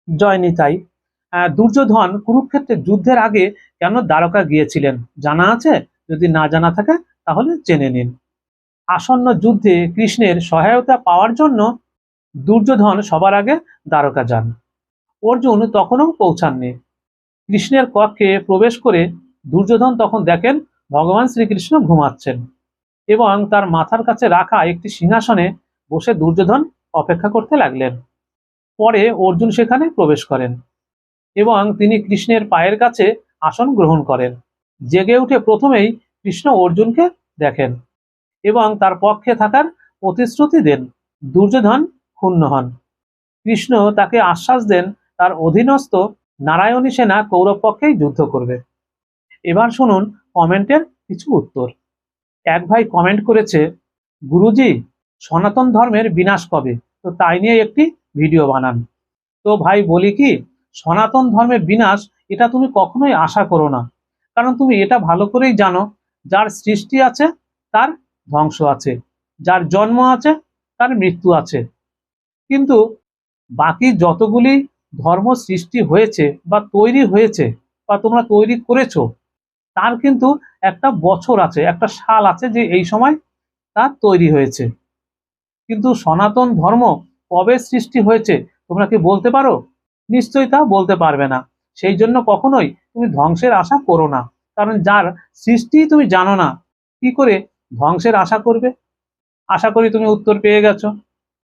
জয় নিতাই। দুর্যোধন কুরুক্ষেত্রের যুদ্ধের আগে কেন দ্বারকা গিয়েছিলেন জানা আছে? যদি না জানা থাকে তাহলে জেনে নিন। আসন্ন যুদ্ধে কৃষ্ণের সহায়তা পাওয়ার জন্য দুর্যোধন সবার আগে দ্বারকা যান। অর্জুন তখনও পৌঁছাননি। কৃষ্ণের কক্ষে প্রবেশ করে দুর্যোধন তখন দেখেন ভগবান শ্রীকৃষ্ণ ঘুমাচ্ছেন এবং তার মাথার কাছে রাখা একটি সিংহাসনে বসে দুর্যোধন অপেক্ষা করতে লাগলেন। পরে অর্জুন সেখানে প্রবেশ করেন এবং তিনি কৃষ্ণের পায়ের কাছে আসন গ্রহণ করেন। জেগে উঠে প্রথমেই কৃষ্ণ অর্জুনকে দেখেন এবং তার পক্ষে থাকার প্রতিশ্রুতি দেন। দুর্যোধন ক্ষুণ্ণ হন। কৃষ্ণ তাকে আশ্বাস দেন তার অধীনস্থ নারায়ণী সেনা কৌরব পক্ষেই যুদ্ধ করবে। এবার শুনুন কমেন্টের কিছু উত্তর। এক ভাই কমেন্ট করেছে, গুরুজি সনাতন ধর্মের বিনাশ কবে, তো তাই নিয়ে একটি ভিডিও বানান। তো ভাই বলি কি, সনাতন ধর্মের বিনাশ এটা তুমি কখনোই আশা করো না, কারণ তুমি এটা ভালো করেই জানো যার সৃষ্টি আছে তার ধ্বংস আছে, যার জন্ম আছে তার মৃত্যু আছে। কিন্তু বাকি যতগুলি ধর্ম সৃষ্টি হয়েছে বা তৈরি হয়েছে বা তোমরা তৈরি করেছো, তার কিন্তু একটা বছর আছে, একটা সাল আছে যে এই সময় তা তৈরি হয়েছে। কিন্তু সনাতন ধর্ম কবে সৃষ্টি হয়েছে তোমরা কি বলতে পারো? নিশ্চয়ই তা বলতে পারবে না। সেই জন্য কখনোই তুমি ধ্বংসের আশা করো না, কারণ যার সৃষ্টি তুমি জানো না, কি করে ধ্বংসের আশা করবে? আশা করি তুমি উত্তর পেয়ে গেছো।